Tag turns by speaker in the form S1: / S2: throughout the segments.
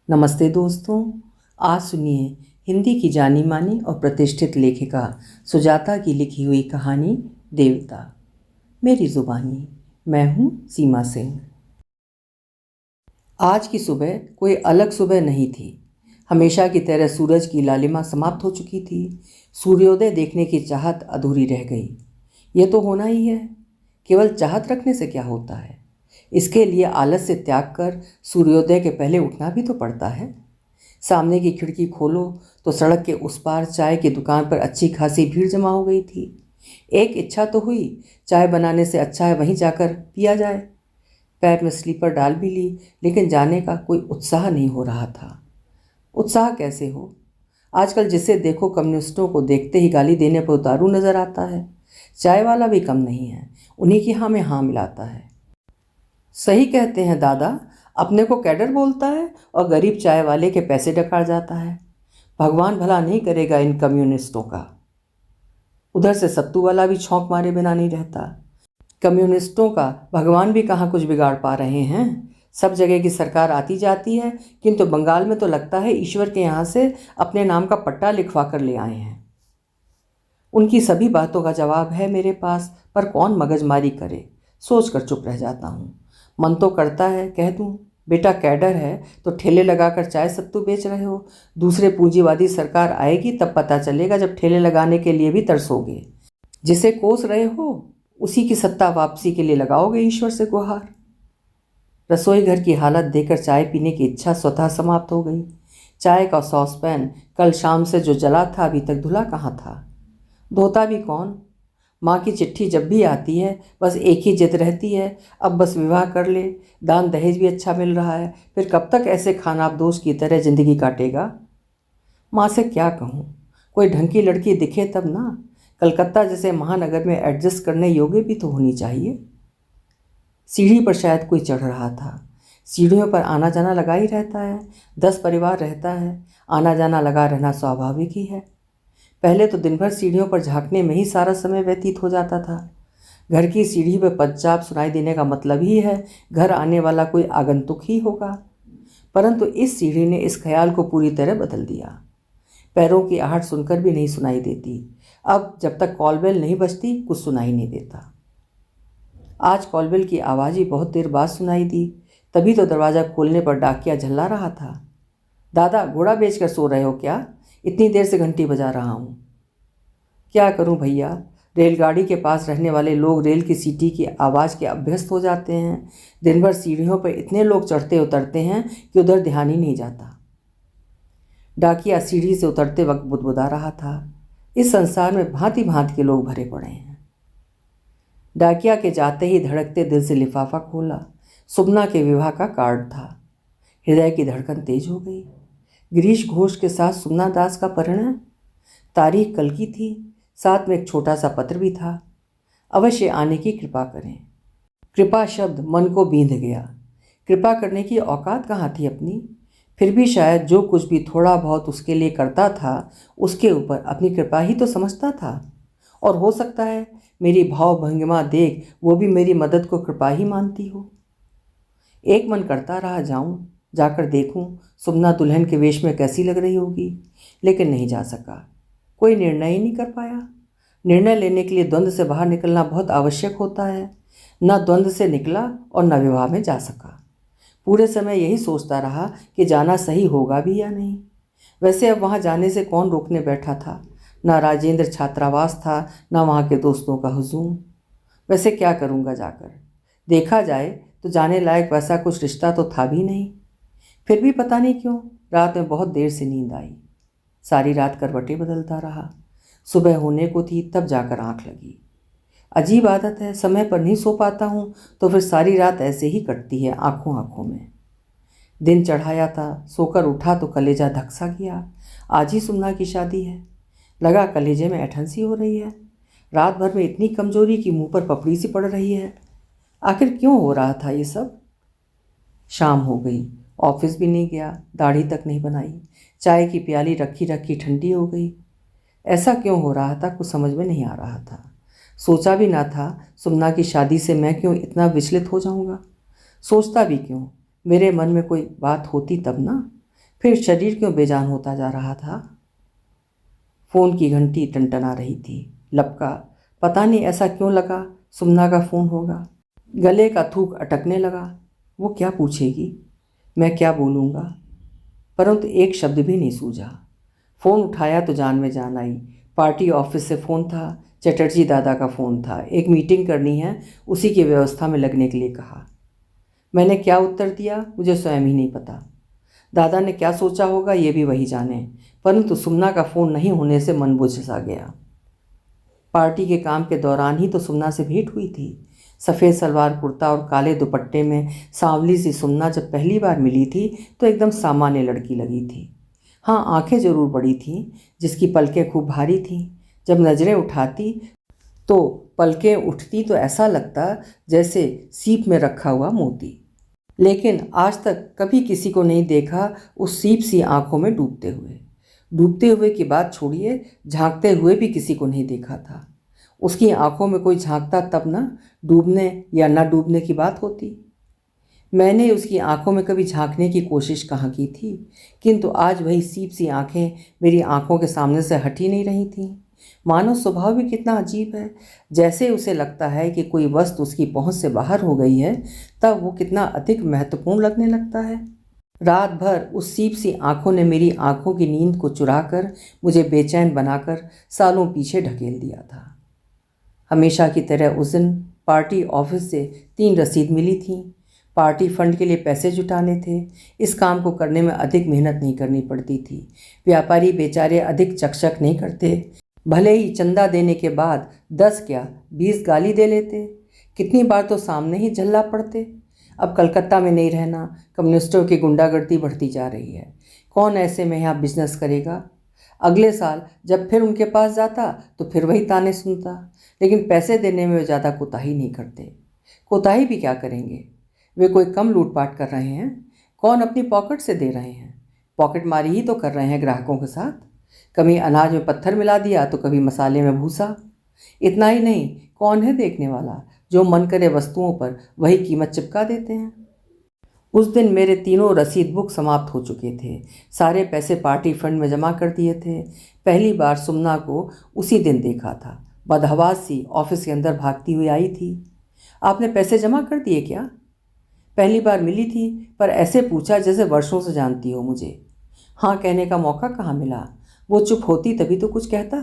S1: नमस्ते दोस्तों। आज सुनिए हिंदी की जानी मानी और प्रतिष्ठित लेखिका सुजाता की लिखी हुई कहानी देवता। मेरी जुबानी। मैं हूँ सीमा सिंह। आज की सुबह कोई अलग सुबह नहीं थी। हमेशा की तरह सूरज की लालिमा समाप्त हो चुकी थी। सूर्योदय देखने की चाहत अधूरी रह गई। यह तो होना ही है। केवल चाहत रखने से क्या होता है? इसके लिए आलस से त्याग कर सूर्योदय के पहले उठना भी तो पड़ता है। सामने की खिड़की खोलो तो सड़क के उस पार चाय की दुकान पर अच्छी खासी भीड़ जमा हो गई थी। एक इच्छा तो हुई, चाय बनाने से अच्छा है वहीं जाकर पिया जाए। पैर में स्लीपर डाल भी ली, लेकिन जाने का कोई उत्साह नहीं हो रहा था। उत्साह कैसे हो? आजकल जिसे देखो कम्युनिस्टों को देखते ही गाली देने पर उतारू नजर आता है। चाय वाला भी कम नहीं है, उन्हीं की हाँ में हाँ मिलाता है। सही कहते हैं दादा, अपने को कैडर बोलता है और गरीब चाय वाले के पैसे डकार जाता है। भगवान भला नहीं करेगा इन कम्युनिस्टों का। उधर से सत्तू वाला भी छौंक मारे बिना नहीं रहता। कम्युनिस्टों का भगवान भी कहाँ कुछ बिगाड़ पा रहे हैं। सब जगह की सरकार आती जाती है, किंतु बंगाल में तो लगता है ईश्वर के यहाँ से अपने नाम का पट्टा लिखवा कर ले आए हैं। उनकी सभी बातों का जवाब है मेरे पास, पर कौन मगजमारी करे। सोच कर चुप रह जाता हूँ। मन तो करता है कह दूँ, बेटा कैडर है तो ठेले लगाकर चाय सत्तू बेच रहे हो। दूसरे पूंजीवादी सरकार आएगी तब पता चलेगा, जब ठेले लगाने के लिए भी तरसोगे। जिसे कोस रहे हो उसी की सत्ता वापसी के लिए लगाओगे ईश्वर से गुहार। रसोई घर की हालत देखकर चाय पीने की इच्छा स्वतः समाप्त हो गई। चाय का सॉसपैन कल शाम से जो जला था अभी तक धुला कहाँ था? धोता भी कौन? माँ की चिट्ठी जब भी आती है बस एक ही जिद रहती है, अब बस विवाह कर ले, दान दहेज भी अच्छा मिल रहा है, फिर कब तक ऐसे खानाबदोश की तरह ज़िंदगी काटेगा? माँ से क्या कहूँ, कोई ढंग की लड़की दिखे तब ना। कलकत्ता जैसे महानगर में एडजस्ट करने योग्य भी तो होनी चाहिए। सीढ़ी पर शायद कोई चढ़ रहा था। सीढ़ियों पर आना जाना लगा ही रहता है। 10 परिवार रहता है, आना जाना लगा रहना स्वाभाविक ही है। पहले तो दिन भर सीढ़ियों पर झांकने में ही सारा समय व्यतीत हो जाता था। घर की सीढ़ी पर पदचाप सुनाई देने का मतलब ही है घर आने वाला कोई आगंतुक ही होगा। परंतु इस सीढ़ी ने इस ख्याल को पूरी तरह बदल दिया। पैरों की आहट सुनकर भी नहीं सुनाई देती। अब जब तक कॉलबेल नहीं बजती कुछ सुनाई नहीं देता। आज कॉलबेल की आवाज़ ही बहुत देर बाद सुनाई दी। तभी तो दरवाज़ा खोलने पर डाकिया झल्ला रहा था। दादा, घोड़ा बेचकर सो रहे हो क्या? इतनी देर से घंटी बजा रहा हूँ। क्या करूँ भैया, रेलगाड़ी के पास रहने वाले लोग रेल की सीटी की आवाज़ के अभ्यस्त हो जाते हैं। दिन भर सीढ़ियों पर इतने लोग चढ़ते उतरते हैं कि उधर ध्यान ही नहीं जाता। डाकिया सीढ़ी से उतरते वक्त बुदबुदा रहा था। इस संसार में भांति भांति के लोग भरे पड़े हैं। डाकिया के जाते ही धड़कते दिल से लिफाफा खोला। सुबना के विवाह का कार्ड था। हृदय की धड़कन तेज हो गई। गिरीश घोष के साथ सुमना दास का परिणय। तारीख कल की थी, साथ में एक छोटा सा पत्र भी था। अवश्य आने की कृपा करें। कृपा शब्द मन को बींध गया। कृपा करने की औकात कहाँ थी अपनी? फिर भी शायद जो कुछ भी थोड़ा बहुत उसके लिए करता था उसके ऊपर अपनी कृपा ही तो समझता था। और हो सकता है मेरी भाव भंगिमा देख वो भी मेरी मदद को कृपा ही मानती हो। एक मन करता रहा जाऊं, जाकर देखूं सुमना दुल्हन के वेश में कैसी लग रही होगी, लेकिन नहीं जा सका। कोई निर्णय ही नहीं कर पाया। निर्णय लेने के लिए द्वंद्व से बाहर निकलना बहुत आवश्यक होता है। न द्वंद्व से निकला और न विवाह में जा सका। पूरे समय यही सोचता रहा कि जाना सही होगा भी या नहीं। वैसे अब वहाँ जाने से कौन रोकने बैठा था? न राजेंद्र छात्रावास था, न वहाँ के दोस्तों का हुजूम। वैसे क्या करूँगा जाकर? देखा जाए तो जाने लायक वैसा कुछ रिश्ता तो था भी नहीं। फिर भी पता नहीं क्यों रात में बहुत देर से नींद आई। सारी रात करवटें बदलता रहा। सुबह होने को थी तब जाकर आँख लगी। अजीब आदत है, समय पर नहीं सो पाता हूँ तो फिर सारी रात ऐसे ही कटती है आँखों आँखों में। दिन चढ़ाया था, सोकर उठा तो कलेजा धक सा गया। आज ही सुमना की शादी है। लगा कलेजे में ऐठन सी हो रही है। रात भर में इतनी कमजोरी कि मुंह पर पपड़ी सी पड़ रही है। आखिर क्यों हो रहा था ये सब? शाम हो गई, ऑफिस भी नहीं गया, दाढ़ी तक नहीं बनाई, चाय की प्याली रखी रखी ठंडी हो गई। ऐसा क्यों हो रहा था कुछ समझ में नहीं आ रहा था। सोचा भी ना था सुमना की शादी से मैं क्यों इतना विचलित हो जाऊंगा। सोचता भी क्यों, मेरे मन में कोई बात होती तब ना। फिर शरीर क्यों बेजान होता जा रहा था। फ़ोन की घंटी टनटना रही थी। लपका। पता नहीं ऐसा क्यों लगा सुमना का फ़ोन होगा। गले का थूक अटकने लगा। वो क्या पूछेगी, मैं क्या बोलूँगा, परंतु एक शब्द भी नहीं सूझा। फ़ोन उठाया तो जान में जान आई। पार्टी ऑफिस से फ़ोन था। चटर्जी दादा का फ़ोन था। एक मीटिंग करनी है, उसी की व्यवस्था में लगने के लिए कहा। मैंने क्या उत्तर दिया मुझे स्वयं ही नहीं पता। दादा ने क्या सोचा होगा ये भी वही जाने, परंतु सुमना का फ़ोन नहीं होने से मन बुझ सा गया। पार्टी के काम के दौरान ही तो सुमना से भेंट हुई थी। सफ़ेद सलवार कुर्ता और काले दुपट्टे में सांवली सी सुमना जब पहली बार मिली थी तो एकदम सामान्य लड़की लगी थी। हाँ, आंखें जरूर बड़ी थीं, जिसकी पलकें खूब भारी थीं। जब नज़रें उठाती तो पलकें उठती तो ऐसा लगता जैसे सीप में रखा हुआ मोती। लेकिन आज तक कभी किसी को नहीं देखा उस सीप सी आंखों में डूबते हुए। डूबते हुए की बात छोड़िए, झांकते हुए भी किसी को नहीं देखा था। उसकी आंखों में कोई झांकता तब ना डूबने या ना डूबने की बात होती। मैंने उसकी आंखों में कभी झांकने की कोशिश कहाँ की थी, किंतु आज वही सीप सी आंखें मेरी आंखों के सामने से हट ही नहीं रही थीं। मानव स्वभाव भी कितना अजीब है। जैसे उसे लगता है कि कोई वस्तु उसकी पहुंच से बाहर हो गई है, तब वो कितना अधिक महत्वपूर्ण लगने लगता है। रात भर उस सीप सी आंखों ने मेरी आंखों की नींद को चुराकर मुझे बेचैन बनाकर सालों पीछे ढकेल दिया था। हमेशा की तरह उस दिन पार्टी ऑफिस से 3 रसीद मिली थी। पार्टी फंड के लिए पैसे जुटाने थे। इस काम को करने में अधिक मेहनत नहीं करनी पड़ती थी। व्यापारी बेचारे अधिक चकचक नहीं करते। भले ही चंदा देने के बाद 10 क्या 20 गाली दे लेते। कितनी बार तो सामने ही झल्ला पड़ते। अब कलकत्ता में नहीं रहना, कम्युनिस्टों की गुंडागर्दी बढ़ती जा रही है। कौन ऐसे में यहाँ बिजनेस करेगा। अगले साल जब फिर उनके पास जाता तो फिर वही ताने सुनता। लेकिन पैसे देने में वे ज़्यादा कोताही नहीं करते। कोताही भी क्या करेंगे, वे कोई कम लूटपाट कर रहे हैं। कौन अपनी पॉकेट से दे रहे हैं, पॉकेट मारी ही तो कर रहे हैं ग्राहकों के साथ। कभी अनाज में पत्थर मिला दिया तो कभी मसाले में भूसा। इतना ही नहीं, कौन है देखने वाला जो मन करे वस्तुओं पर वही कीमत चिपका देते हैं। उस दिन मेरे तीनों रसीद बुक समाप्त हो चुके थे। सारे पैसे पार्टी फंड में जमा कर दिए थे। पहली बार सुमना को उसी दिन देखा था। बदहवास सी ऑफिस के अंदर भागती हुई आई थी। आपने पैसे जमा कर दिए क्या। पहली बार मिली थी, पर ऐसे पूछा जैसे वर्षों से जानती हो मुझे। हाँ कहने का मौका कहाँ मिला। वो चुप होती तभी तो कुछ कहता।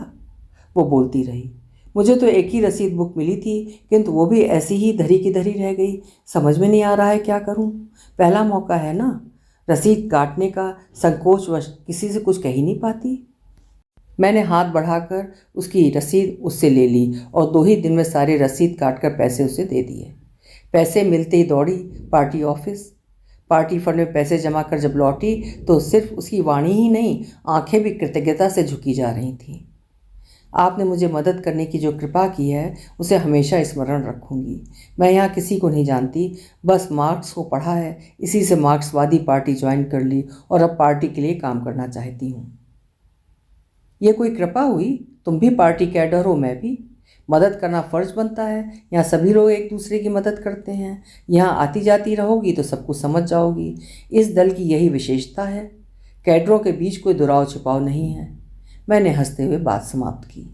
S1: वो बोलती रही। मुझे तो एक ही रसीद बुक मिली थी, किंतु वो भी ऐसी ही धरी की धरी रह गई। समझ में नहीं आ रहा है क्या करूं। पहला मौका है ना। रसीद काटने का संकोचवश किसी से कुछ कह ही नहीं पाती। मैंने हाथ बढ़ाकर उसकी रसीद उससे ले ली और 2 ही दिन में सारे रसीद काटकर पैसे उसे दे दिए। पैसे मिलते ही दौड़ी पार्टी ऑफिस। पार्टी फंड में पैसे जमा कर जब लौटी तो सिर्फ उसकी वाणी ही नहीं, आंखें भी कृतज्ञता से झुकी जा रही थीं। आपने मुझे मदद करने की जो कृपा की है उसे हमेशा स्मरण रखूंगी। मैं यहाँ किसी को नहीं जानती, बस मार्क्स को पढ़ा है, इसी से मार्क्सवादी पार्टी ज्वाइन कर ली और अब पार्टी के लिए काम करना चाहती हूँ। ये कोई कृपा हुई। तुम भी पार्टी कैडर हो, मैं भी। मदद करना फ़र्ज बनता है। यहाँ सभी लोग एक दूसरे की मदद करते हैं। यहाँ आती जाती रहोगी तो सब कुछ समझ जाओगी। इस दल की यही विशेषता है। कैडरों के बीच कोई दुराव छिपाव नहीं है। मैंने हंसते हुए बात समाप्त की।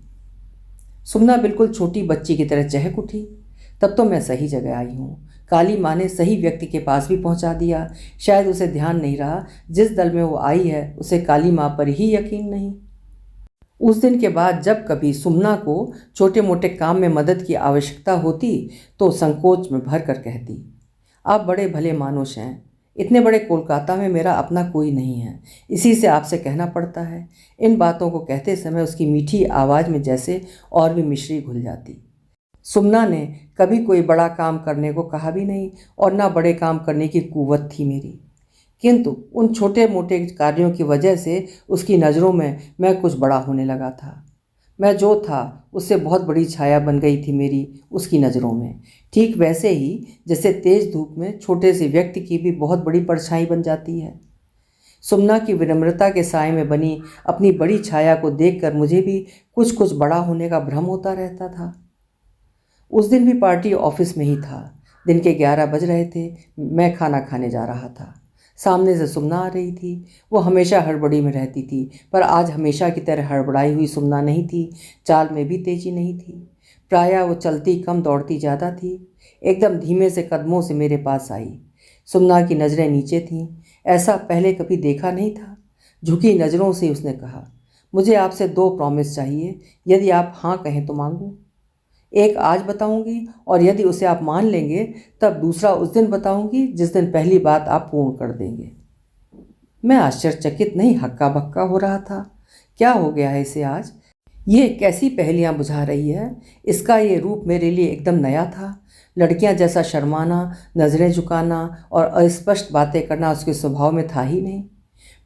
S1: सुमना बिल्कुल छोटी बच्ची की तरह चहक उठी। तब तो मैं सही जगह आई हूँ। काली माँ ने सही व्यक्ति के पास भी पहुँचा दिया। शायद उसे ध्यान नहीं रहा जिस दल में वो आई है उसे काली माँ पर ही यकीन नहीं। उस दिन के बाद जब कभी सुमना को छोटे मोटे काम में मदद की आवश्यकता होती तो संकोच में भर कर कहती, आप बड़े भले मानुष हैं। इतने बड़े कोलकाता में मेरा अपना कोई नहीं है, इसी से आपसे कहना पड़ता है। इन बातों को कहते समय उसकी मीठी आवाज़ में जैसे और भी मिश्री घुल जाती। सुमना ने कभी कोई बड़ा काम करने को कहा भी नहीं और ना बड़े काम करने की कुव्वत थी मेरी, किंतु उन छोटे मोटे कार्यों की वजह से उसकी नज़रों में मैं कुछ बड़ा होने लगा था। मैं जो था उससे बहुत बड़ी छाया बन गई थी मेरी उसकी नज़रों में। ठीक वैसे ही जैसे तेज़ धूप में छोटे से व्यक्ति की भी बहुत बड़ी परछाई बन जाती है। सुमना की विनम्रता के साए में बनी अपनी बड़ी छाया को देखकर मुझे भी कुछ कुछ बड़ा होने का भ्रम होता रहता था। उस दिन भी पार्टी ऑफिस में ही था। दिन के 11 बज रहे थे। मैं खाना खाने जा रहा था। सामने से सुमना आ रही थी। वो हमेशा हड़बड़ी में रहती थी, पर आज हमेशा की तरह हड़बड़ाई हुई सुमना नहीं थी। चाल में भी तेजी नहीं थी। प्रायः वो चलती कम दौड़ती ज़्यादा थी। एकदम धीमे से कदमों से मेरे पास आई। सुमना की नज़रें नीचे थीं। ऐसा पहले कभी देखा नहीं था। झुकी नज़रों से उसने कहा, मुझे आपसे 2 प्रॉमिस चाहिए। यदि आप हाँ कहें तो मांगूं। एक आज बताऊंगी, और यदि उसे आप मान लेंगे तब दूसरा उस दिन बताऊंगी जिस दिन पहली बात आप पूर्ण कर देंगे। मैं आश्चर्यचकित नहीं हक्का बक्का हो रहा था। क्या हो गया है इसे आज? ये कैसी पहेलियां बुझा रही है? इसका ये रूप मेरे लिए एकदम नया था। लड़कियां जैसा शर्माना, नज़रें झुकाना और अस्पष्ट बातें करना उसके स्वभाव में था ही नहीं।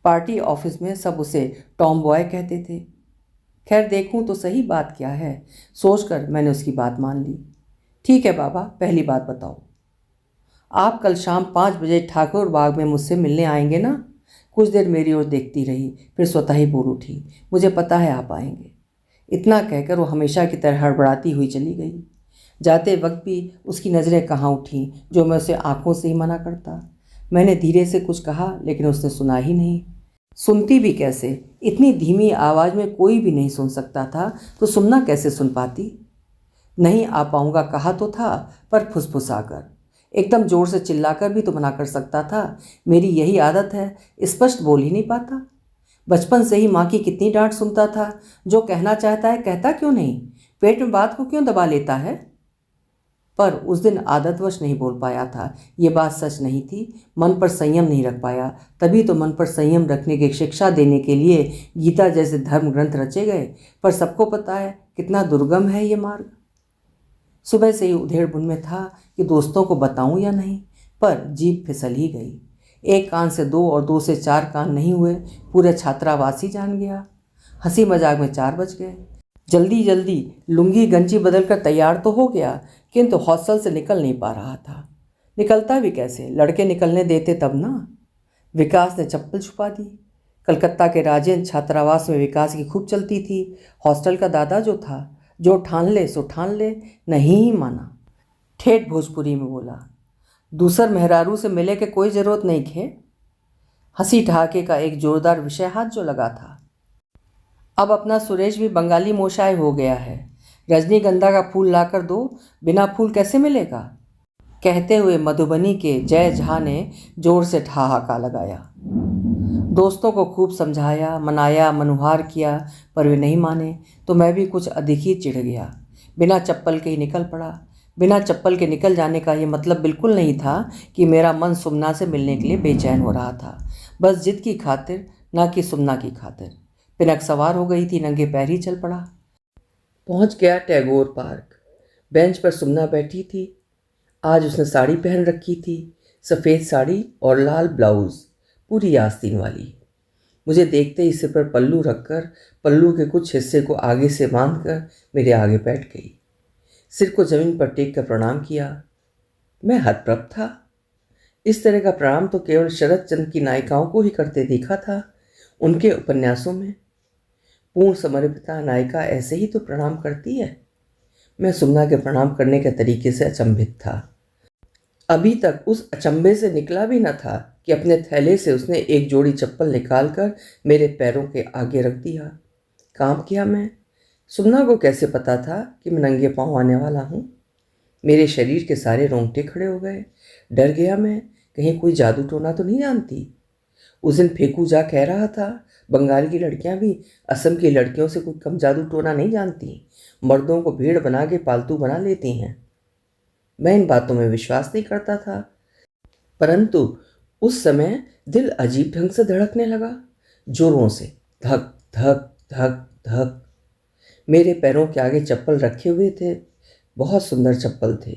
S1: पार्टी ऑफिस में सब उसे टॉम बॉय कहते थे। खैर देखूं तो सही बात क्या है, सोचकर मैंने उसकी बात मान ली। ठीक है बाबा, पहली बात बताओ। आप कल शाम 5 बजे ठाकुर बाग में मुझसे मिलने आएंगे ना? कुछ देर मेरी ओर देखती रही, फिर स्वतः ही बोल उठी, मुझे पता है आप आएंगे। इतना कहकर वो हमेशा की तरह हड़बड़ाती हुई चली गई। जाते वक्त भी उसकी नज़रें कहाँ उठीं जो मैं उसे आंखों से ही मना करता। मैंने धीरे से कुछ कहा, लेकिन उसने सुना ही नहीं। सुनती भी कैसे? इतनी धीमी आवाज़ में कोई भी नहीं सुन सकता था, तो सुनना कैसे सुन पाती? नहीं आ पाऊंगा कहा तो था, पर फुसफुसाकर। एकदम जोर से चिल्लाकर भी तो मना कर सकता था। मेरी यही आदत है, स्पष्ट बोल ही नहीं पाता। बचपन से ही माँ की कितनी डांट सुनता था। जो कहना चाहता है कहता क्यों नहीं? पेट में बात को क्यों दबा लेता है? पर उस दिन आदतवश नहीं बोल पाया था। ये बात सच नहीं थी। मन पर संयम नहीं रख पाया। तभी तो मन पर संयम रखने की शिक्षा देने के लिए गीता जैसे धर्म ग्रंथ रचे गए। पर सबको पता है कितना दुर्गम है ये मार्ग। सुबह से ही उधेड़ बुन में था कि दोस्तों को बताऊं या नहीं, पर जीभ फिसल ही गई। एक कान से 2 और 2 से 4 कान नहीं हुए, पूरे छात्रावास ही जान गया। हंसी मजाक में 4 बज गए। जल्दी जल्दी लुंगी गंजी बदल कर तैयार तो हो गया, किंतु हॉस्टल से निकल नहीं पा रहा था। निकलता भी कैसे? लड़के निकलने देते तब ना। विकास ने चप्पल छुपा दी। कलकत्ता के राजेंद्र छात्रावास में विकास की खूब चलती थी। हॉस्टल का दादा जो था, जो ठान ले सो ठान ले, नहीं ही माना। ठेठ भोजपुरी में बोला, दूसर मेहरारू से मिले के कोई ज़रूरत नहीं खे। हंसी ठहाके का एक जोरदार विषय हाथ जो लगा था। अब अपना सुरेश भी बंगाली मोशाय हो गया है। रजनीगंधा का फूल लाकर दो, बिना फूल कैसे मिलेगा? कहते हुए मधुबनी के जय झा ने जोर से ठहाका लगाया। दोस्तों को खूब समझाया, मनाया, मनुहार किया, पर वे नहीं माने, तो मैं भी कुछ अधिक ही चिढ़ गया। बिना चप्पल के ही निकल पड़ा। बिना चप्पल के निकल जाने का ये मतलब बिल्कुल नहीं था कि मेरा मन सुमना से मिलने के लिए बेचैन हो रहा था। बस जिद की खातिर, ना कि सुमना की खातिर। पिनक सवार हो गई थी, नंगे पैर ही चल पड़ा। पहुंच गया टैगोर पार्क। बेंच पर सुमना बैठी थी। आज उसने साड़ी पहन रखी थी, सफ़ेद साड़ी और लाल ब्लाउज़, पूरी आस्तीन वाली। मुझे देखते ही सिर पर पल्लू रखकर पल्लू के कुछ हिस्से को आगे से बांधकर मेरे आगे बैठ गई। सिर को जमीन पर टेक कर प्रणाम किया। मैं हतप्रभ था। इस तरह का प्रणाम तो केवल शरद चंद्र की नायिकाओं को ही करते देखा था, उनके उपन्यासों में। पूर्ण समर्पिता नायिका ऐसे ही तो प्रणाम करती है। मैं सुमना के प्रणाम करने के तरीके से अचंभित था। अभी तक उस अचंभे से निकला भी न था कि अपने थैले से उसने एक जोड़ी चप्पल निकालकर मेरे पैरों के आगे रख दिया। काम किया मैं। सुमना को कैसे पता था कि मैं नंगे पाँव आने वाला हूँ? मेरे शरीर के सारे रोंगटे खड़े हो गए। डर गया मैं, कहीं कोई जादू टोना तो नहीं जानती। उस दिन फेंकू जा कह रहा था, बंगाल की लड़कियां भी असम की लड़कियों से कोई कम जादू टोना नहीं जानती। मर्दों को भीड़ बना के पालतू बना लेती हैं। मैं इन बातों में विश्वास नहीं करता था, परंतु उस समय दिल अजीब ढंग से धड़कने लगा, जोरों से, धक धक धक धक। मेरे पैरों के आगे चप्पल रखे हुए थे। बहुत सुंदर चप्पल थे।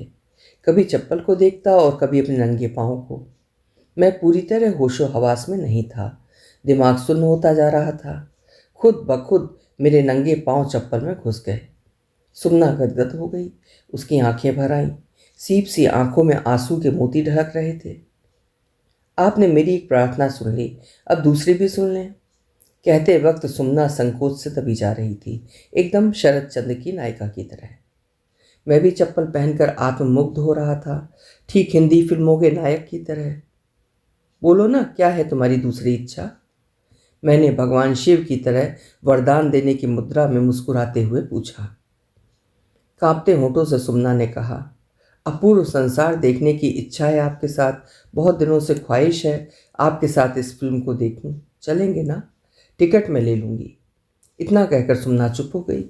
S1: कभी चप्पल को देखता और कभी अपने नंगे पाँव को। मैं पूरी तरह होशो हवास में नहीं था। दिमाग सुन्न होता जा रहा था। खुद ब खुद मेरे नंगे पाँव चप्पल में घुस गए। सुमना गदगद हो गई। उसकी आंखें भर आईं। सीप सी आंखों में आंसू के मोती ढलक रहे थे। आपने मेरी एक प्रार्थना सुन ली, अब दूसरी भी सुन लें। कहते वक्त सुमना संकोच से दबी जा रही थी, एकदम शरद चंद्र की नायिका की तरह। मैं भी चप्पल पहनकर आत्ममुग्ध हो रहा था, ठीक हिंदी फिल्मों के नायक की तरह। बोलो ना, क्या है तुम्हारी दूसरी इच्छा? मैंने भगवान शिव की तरह वरदान देने की मुद्रा में मुस्कुराते हुए पूछा। कांपते होठों से सुमना ने कहा, अपूर्व संसार देखने की इच्छा है आपके साथ, बहुत दिनों से ख्वाहिश है आपके साथ इस फिल्म को देखूं। चलेंगे ना? टिकट मैं ले लूंगी। इतना कहकर सुमना चुप हो गई।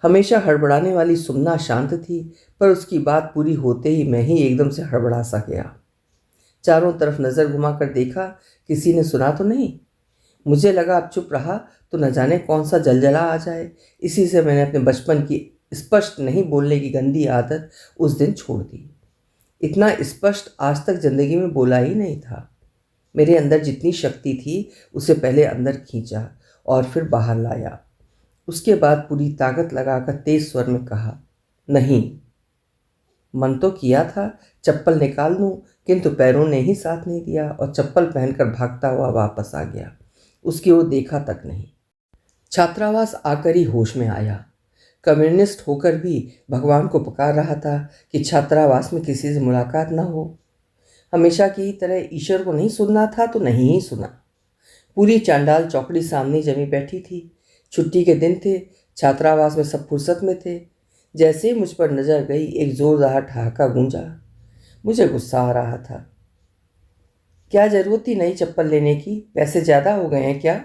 S1: हमेशा हड़बड़ाने वाली सुमना शांत थी, पर उसकी बात पूरी होते ही मैं ही एकदम से हड़बड़ा सा गया। चारों तरफ नजर घुमाकर देखा, किसी ने सुना तो नहीं। मुझे लगा अब चुप रहा तो न जाने कौन सा जलजला आ जाए। इसी से मैंने अपने बचपन की स्पष्ट नहीं बोलने की गंदी आदत उस दिन छोड़ दी। इतना स्पष्ट आज तक जिंदगी में बोला ही नहीं था। मेरे अंदर जितनी शक्ति थी उसे पहले अंदर खींचा और फिर बाहर लाया। उसके बाद पूरी ताकत लगाकर तेज स्वर में कहा, नहीं। मन तो किया था चप्पल निकाल लूं, किंतु पैरों ने ही साथ नहीं दिया और चप्पल पहनकर भागता हुआ वापस आ गया। उसकी ओर देखा तक नहीं। छात्रावास आकर ही होश में आया। कम्युनिस्ट होकर भी भगवान को पुकार रहा था कि छात्रावास में किसी से मुलाकात ना हो। हमेशा की तरह ईश्वर को नहीं सुनना था तो नहीं ही सुना। पूरी चांडाल चौकड़ी सामने जमी बैठी थी। छुट्टी के दिन थे, छात्रावास में सब फुर्सत में थे। जैसे ही मुझ पर नजर गई, एक जोरदार ठहाका गूंजा। मुझे गुस्सा आ रहा था। क्या जरूरत थी नई चप्पल लेने की? पैसे ज़्यादा हो गए हैं क्या?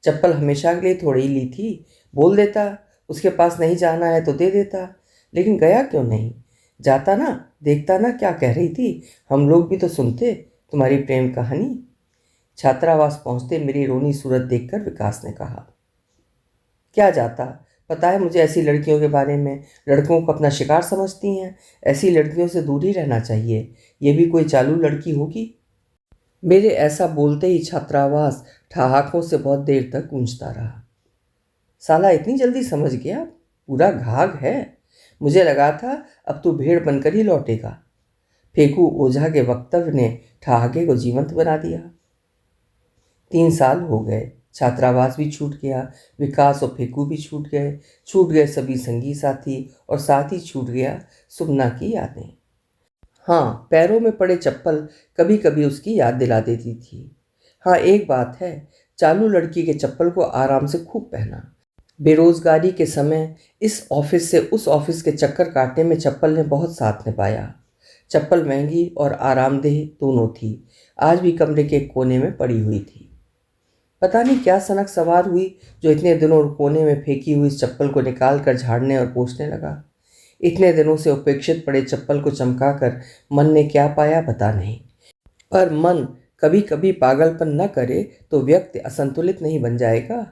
S1: चप्पल हमेशा के लिए थोड़ी ही ली थी। बोल देता उसके पास नहीं जाना है तो दे देता, लेकिन गया क्यों नहीं? जाता ना, देखता ना क्या कह रही थी, हम लोग भी तो सुनते तुम्हारी प्रेम कहानी। छात्रावास पहुंचते मेरी रोनी सूरत देखकर विकास ने कहा, क्या जाता? पता है मुझे ऐसी लड़कियों के बारे में, लड़कों को अपना शिकार समझती हैं। ऐसी लड़कियों से दूर ही रहना चाहिए। ये भी कोई चालू लड़की होगी? मेरे ऐसा बोलते ही छात्रावास ठहाकों से बहुत देर तक गूंजता रहा। साला इतनी जल्दी समझ गया? पूरा घाघ है। मुझे लगा था अब तू भेड़ बनकर ही लौटेगा। फेकू ओझा के वक्तव्य ने ठहाके को जीवंत बना दिया। 3 साल हो गए। छात्रावास भी छूट गया, विकास और फेकू भी छूट गए सभी संगी साथी, और साथ ही छूट गया सुमना की यादें। हाँ, पैरों में पड़े चप्पल कभी कभी उसकी याद दिला देती थी। हाँ, एक बात है, चालू लड़की के चप्पल को आराम से खूब पहना। बेरोजगारी के समय इस ऑफिस से उस ऑफिस के चक्कर काटने में चप्पल ने बहुत साथ निभाया। चप्पल महंगी और आरामदेह दोनों थी। आज भी कमरे के कोने में पड़ी हुई थी। पता नहीं क्या सनक सवार हुई जो इतने दिनों कोने में फेंकी हुई इस चप्पल को निकाल कर झाड़ने और पोंछने लगा। इतने दिनों से उपेक्षित पड़े चप्पल को चमकाकर मन ने क्या पाया पता नहीं, पर मन कभी कभी पागलपन न करे तो व्यक्ति असंतुलित नहीं बन जाएगा।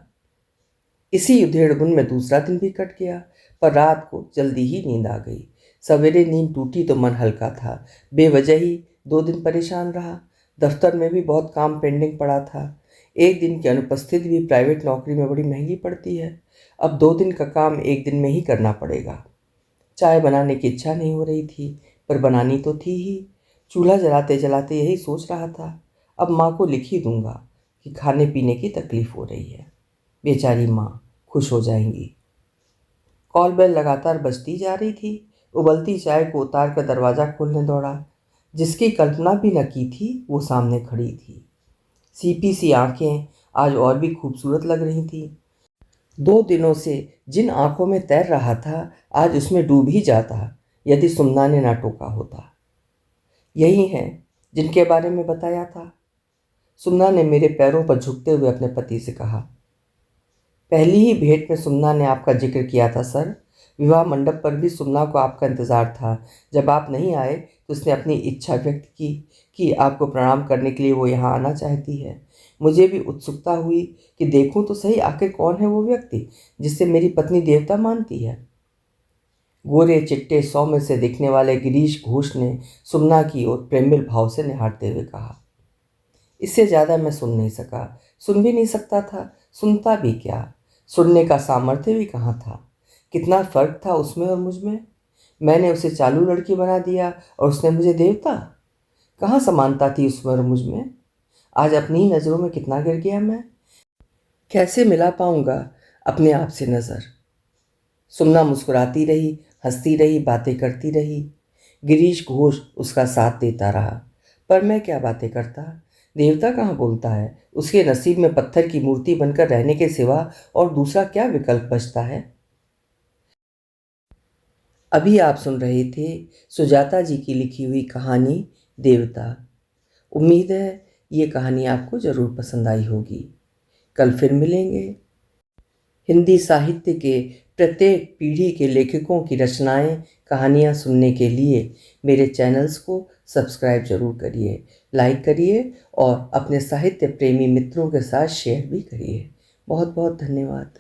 S1: इसी उधेड़बुन में दूसरा दिन भी कट गया, पर रात को जल्दी ही नींद आ गई। सवेरे नींद टूटी तो मन हल्का था। बेवजह ही 2 दिन परेशान रहा। दफ्तर में भी बहुत काम पेंडिंग पड़ा था। एक दिन की अनुपस्थिति भी प्राइवेट नौकरी में बड़ी महंगी पड़ती है। अब 2 दिन का काम एक दिन में ही करना पड़ेगा। चाय बनाने की इच्छा नहीं हो रही थी, पर बनानी तो थी ही। चूल्हा जलाते जलाते यही सोच रहा था, अब माँ को लिख ही दूंगा कि खाने पीने की तकलीफ हो रही है। बेचारी माँ खुश हो जाएंगी। कॉल बेल लगातार बजती जा रही थी। उबलती चाय को उतार कर दरवाज़ा खोलने दौड़ा। जिसकी कल्पना भी न की थी वो सामने खड़ी थी। सीपी सी आंखें आज और भी खूबसूरत लग रही थी। 2 दिनों से जिन आंखों में तैर रहा था आज उसमें डूब ही जाता यदि सुमना ने ना टोका होता। यही हैं जिनके बारे में बताया था। सुमना ने मेरे पैरों पर झुकते हुए अपने पति से कहा, पहली ही भेंट में सुमना ने आपका जिक्र किया था सर। विवाह मंडप पर भी सुमना को आपका इंतज़ार था। जब आप नहीं आए तो उसने अपनी इच्छा व्यक्त की कि आपको प्रणाम करने के लिए वो यहाँ आना चाहती है। मुझे भी उत्सुकता हुई कि देखूं तो सही आखिर कौन है वो व्यक्ति जिससे मेरी पत्नी देवता मानती है। गोरे चिट्टे सौम्य से दिखने वाले गिरीश घोष ने सुमना की ओर प्रेमिल भाव से निहारते हुए कहा, इससे ज़्यादा मैं सुन नहीं सका, सुन भी नहीं सकता था। सुनता भी क्या, सुनने का सामर्थ्य भी कहाँ था। कितना फर्क था उसमें और मुझ में। मैंने उसे चालू लड़की बना दिया और उसने मुझे देवता। कहाँ समानता थी उसमें और मुझ में। आज अपनी ही नज़रों में कितना गिर गया मैं। कैसे मिला पाऊंगा अपने आप से नज़र। सुमना मुस्कुराती रही, हंसती रही, बातें करती रही। गिरीश घोष उसका साथ देता रहा। पर मैं क्या बातें करता। देवता कहाँ बोलता है। उसके नसीब में पत्थर की मूर्ति बनकर रहने के सिवा और दूसरा क्या विकल्प बचता है। अभी आप सुन रहे थे सुजाता जी की लिखी हुई कहानी देवता। उम्मीद है ये कहानी आपको ज़रूर पसंद आई होगी। कल फिर मिलेंगे। हिंदी साहित्य के प्रत्येक पीढ़ी के लेखकों की रचनाएं, कहानियां सुनने के लिए मेरे चैनल्स को सब्सक्राइब जरूर करिए, लाइक करिए और अपने साहित्य प्रेमी मित्रों के साथ शेयर भी करिए। बहुत बहुत धन्यवाद।